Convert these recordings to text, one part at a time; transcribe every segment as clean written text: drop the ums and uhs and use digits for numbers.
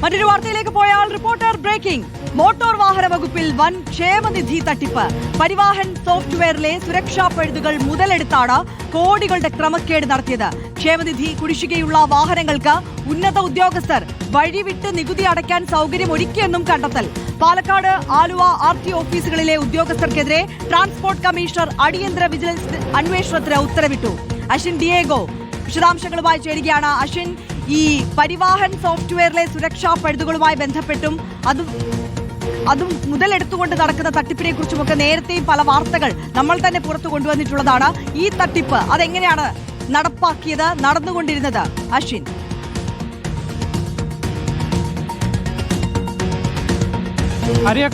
മറ്റൊരു വാർത്തയിലേക്ക് പോയാൽ റിപ്പോർട്ടർ ബ്രേക്കിംഗ്. മോട്ടോർ വാഹന വകുപ്പിൽ വൻ ക്ഷേമനിധി തട്ടിപ്പ്. പരിവാഹൻ സോഫ്റ്റ്വെയറിലെ സുരക്ഷാ പഴുതുകൾ മുതലെടുത്താണ് കോടികളുടെ ക്രമക്കേട് നടത്തിയത്. ക്ഷേമനിധി കുടിശ്ശികയുള്ള വാഹനങ്ങൾക്ക് ഉന്നത ഉദ്യോഗസ്ഥർ വഴിവിട്ട് നികുതി അടയ്ക്കാൻ സൗകര്യമൊരുക്കിയെന്നും കണ്ടെത്തൽ. പാലക്കാട്, ആലുവ RTO ഓഫീസുകളിലെ ഉദ്യോഗസ്ഥർക്കെതിരെ ട്രാൻസ്പോർട്ട് കമ്മീഷണർ അടിയന്തര വിജിലൻസ് അന്വേഷണത്തിന് ഉത്തരവിട്ടു. അശ്വിൻ ഡിയേഗോ വിശദാംശങ്ങളുമായി ചേരുകയാണ്. അശ്വിൻ, ഈ പരിവാഹൻ സോഫ്റ്റ്വെയറിലെ സുരക്ഷാ പഴുതുകളുമായി ബന്ധപ്പെട്ടും അതും മുതലെടുത്തുകൊണ്ട് നടക്കുന്ന തട്ടിപ്പിനെ കുറിച്ചുമൊക്കെ നേരത്തെയും പല വാർത്തകൾ നമ്മൾ തന്നെ പുറത്തു കൊണ്ടുവന്നിട്ടുള്ളതാണ്. ഈ തട്ടിപ്പ് അതെങ്ങനെയാണ് നടപ്പാക്കിയത്, നടന്നുകൊണ്ടിരുന്നത്? അശ്വിൻ.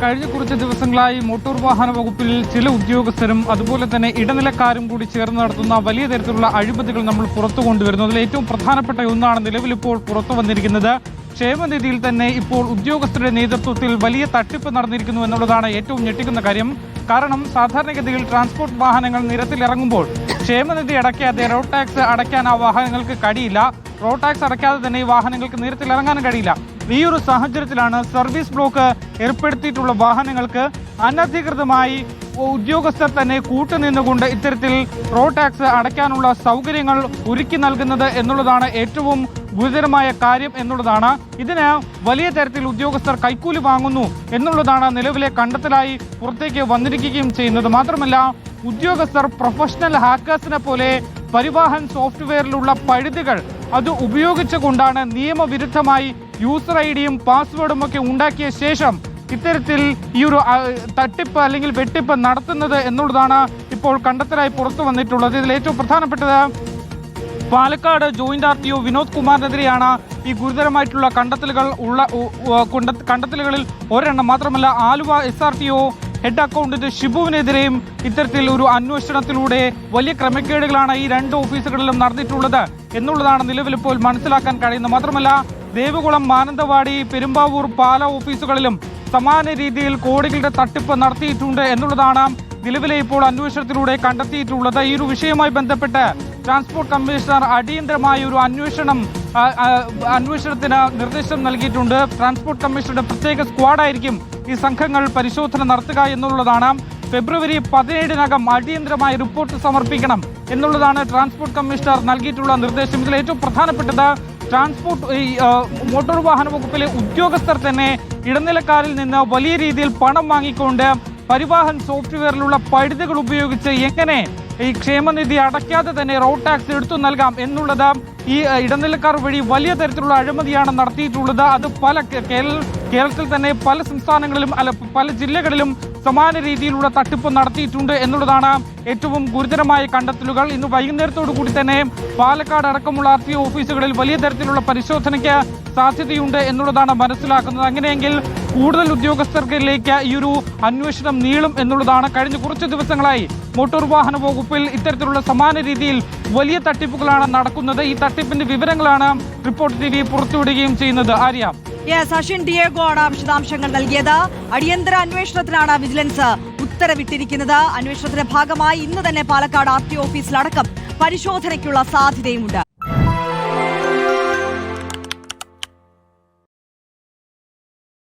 കഴിഞ്ഞ കുറച്ച് ദിവസങ്ങളായി മോട്ടോർ വാഹന വകുപ്പിൽ ചില ഉദ്യോഗസ്ഥരും അതുപോലെ തന്നെ ഇടനിലക്കാരും കൂടി ചേർന്ന് നടത്തുന്ന വലിയ തരത്തിലുള്ള അഴിമതികൾ നമ്മൾ പുറത്തു കൊണ്ടുവരുന്നു. അതിൽ ഏറ്റവും പ്രധാനപ്പെട്ട ഒന്നാണ് നിലവിലിപ്പോൾ പുറത്തു വന്നിരിക്കുന്നത്. ക്ഷേമനിധിയിൽ തന്നെ ഇപ്പോൾ ഉദ്യോഗസ്ഥരുടെ നേതൃത്വത്തിൽ വലിയ തട്ടിപ്പ് നടന്നിരിക്കുന്നു എന്നുള്ളതാണ് ഏറ്റവും ഞെട്ടിക്കുന്ന കാര്യം. കാരണം സാധാരണഗതിയിൽ ട്രാൻസ്പോർട്ട് വാഹനങ്ങൾ നിരത്തിലിറങ്ങുമ്പോൾ ക്ഷേമനിധി അടയ്ക്കാതെ റോഡ് ടാക്സ് അടയ്ക്കാൻ ആ വാഹനങ്ങൾക്ക് കഴിയില്ല. റോഡ് ടാക്സ് അടയ്ക്കാതെ തന്നെ ഈ വാഹനങ്ങൾക്ക് നിരത്തിലിറങ്ങാനും കഴിയില്ല. ഈ ഒരു സാഹചര്യത്തിലാണ് സർവീസ് ബ്ലോക്ക് ഏർപ്പെടുത്തിയിട്ടുള്ള വാഹനങ്ങൾക്ക് അനധികൃതമായി ഉദ്യോഗസ്ഥർ തന്നെ കൂട്ടുനിന്നുകൊണ്ട് ഇത്തരത്തിൽ റോഡ് ടാക്സ് അടയ്ക്കാനുള്ള സൗകര്യങ്ങൾ ഒരുക്കി നൽകുന്നത് എന്നുള്ളതാണ് ഏറ്റവും ഗുരുതരമായ കാര്യം എന്നുള്ളതാണ്. ഇതിന് വലിയ തരത്തിൽ ഉദ്യോഗസ്ഥർ കൈക്കൂലി വാങ്ങുന്നു എന്നുള്ളതാണ് നിലവിലെ കണ്ടെത്തലായി പുറത്തേക്ക് വന്നിരിക്കുകയും ചെയ്യുന്നത്. മാത്രമല്ല, ഉദ്യോഗസ്ഥർ പ്രൊഫഷണൽ ഹാക്കേഴ്സിനെ പോലെ പരിവാഹൻ സോഫ്റ്റ്വെയറിലുള്ള പഴുതുകൾ അത് ഉപയോഗിച്ചുകൊണ്ടാണ് നിയമവിരുദ്ധമായി യൂസർ ഐഡിയും പാസ്വേഡും ഒക്കെ ഉണ്ടാക്കിയ ശേഷം ഇത്തരത്തിൽ ഈ ഒരു തട്ടിപ്പ് അല്ലെങ്കിൽ വെട്ടിപ്പ് നടത്തുന്നത് എന്നുള്ളതാണ് ഇപ്പോൾ കണ്ടെത്തലായി പുറത്തു വന്നിട്ടുള്ളത്. ഇതിൽ ഏറ്റവും പ്രധാനപ്പെട്ടത് പാലക്കാട് ജോയിന്റ് RTO വിനോദ് കുമാറിനെതിരെയാണ് ഈ ഗുരുതരമായിട്ടുള്ള കണ്ടെത്തലുകളിൽ ഒരെണ്ണം. മാത്രമല്ല, ആലുവ SRTO ഹെഡ് അക്കൗണ്ടന്റ് ഷിബുവിനെതിരെയും ഇത്തരത്തിൽ ഒരു അന്വേഷണത്തിലൂടെ വലിയ ക്രമക്കേടുകളാണ് ഈ രണ്ട് ഓഫീസുകളിലും നടന്നിട്ടുള്ളത് എന്നുള്ളതാണ് നിലവിലിപ്പോൾ മനസ്സിലാക്കാൻ കഴിയുന്നത്. മാത്രമല്ല, ദേവികുളം, മാനന്തവാടി, പെരുമ്പാവൂർ, പാല ഓഫീസുകളിലും സമാന രീതിയിൽ കോടികളുടെ തട്ടിപ്പ് നടത്തിയിട്ടുണ്ട് എന്നുള്ളതാണ് നിലവിലെ ഇപ്പോൾ അന്വേഷണത്തിലൂടെ കണ്ടെത്തിയിട്ടുള്ളത്. ഈ ഒരു വിഷയവുമായി ബന്ധപ്പെട്ട് ട്രാൻസ്പോർട്ട് കമ്മീഷണർ അടിയന്തരമായ ഒരു അന്വേഷണത്തിന് നിർദ്ദേശം നൽകിയിട്ടുണ്ട്. ട്രാൻസ്പോർട്ട് കമ്മീഷണറുടെ പ്രത്യേക സ്ക്വാഡായിരിക്കും ഈ സംഘങ്ങൾ പരിശോധന നടത്തുക എന്നുള്ളതാണ്. ഫെബ്രുവരി 17-നകം അടിയന്തരമായ റിപ്പോർട്ട് സമർപ്പിക്കണം എന്നുള്ളതാണ് ട്രാൻസ്പോർട്ട് കമ്മീഷണർ നൽകിയിട്ടുള്ള നിർദ്ദേശം. ഇതിൽ ഏറ്റവും പ്രധാനപ്പെട്ടത് മോട്ടോർ വാഹന വകുപ്പിലെ ഉദ്യോഗസ്ഥർ തന്നെ ഇടനിലക്കാരിൽ നിന്ന് വലിയ രീതിയിൽ പണം വാങ്ങിക്കൊണ്ട് പരിവാഹൻ സോഫ്റ്റ്വെയറിലുള്ള പഴുതുകൾ ഉപയോഗിച്ച് എങ്ങനെ ഈ ക്ഷേമനിധി അടയ്ക്കാതെ തന്നെ റോഡ് ടാക്സ് എടുത്തു നൽകാം എന്നുള്ളത് ഈ ഇടനിലക്കാർ വഴി വലിയ തരത്തിലുള്ള അഴിമതിയാണ് നടത്തിയിട്ടുള്ളത്. അത് കേരളത്തിൽ തന്നെ പല സംസ്ഥാനങ്ങളിലും പല ജില്ലകളിലും സമാന രീതിയിലുള്ള തട്ടിപ്പ് നടത്തിയിട്ടുണ്ട് എന്നുള്ളതാണ് ഏറ്റവും ഗുരുതരമായ കണ്ടെത്തലുകൾ. ഇന്ന് വൈകുന്നേരത്തോടു കൂടി തന്നെ പാലക്കാട് അടക്കമുള്ള RTO ഓഫീസുകളിൽ വലിയ തരത്തിലുള്ള പരിശോധനയ്ക്ക് സാധ്യതയുണ്ട് എന്നുള്ളതാണ് മനസ്സിലാക്കുന്നത്. അങ്ങനെയെങ്കിൽ കൂടുതൽ ഉദ്യോഗസ്ഥർക്കിലേക്ക് ഈ ഒരു അന്വേഷണം നീളും എന്നുള്ളതാണ്. കഴിഞ്ഞ കുറച്ച് ദിവസങ്ങളായി മോട്ടോർ വാഹന വകുപ്പിൽ ഇത്തരത്തിലുള്ള സമാന രീതിയിൽ വലിയ തട്ടിപ്പുകളാണ് നടക്കുന്നത്. ഈ തട്ടിപ്പിന്റെ വിവരങ്ങളാണ് റിപ്പോർട്ടർ TV പുറത്തുവിടുകയും ചെയ്യുന്നത്. ആര്യ. അശ്വിൻ ഡിയേഗോ ആണ് വിശദാംശങ്ങൾ നൽകിയത്. അടിയന്തര അന്വേഷണത്തിനാണ് വിജിലൻസ് ഉത്തരവിട്ടിരിക്കുന്നത്. അന്വേഷണത്തിന്റെ ഭാഗമായി ഇന്ന് തന്നെ പാലക്കാട് RTO ഓഫീസിലടക്കം പരിശോധനയ്ക്കുള്ള സാധ്യതയുമുണ്ട്.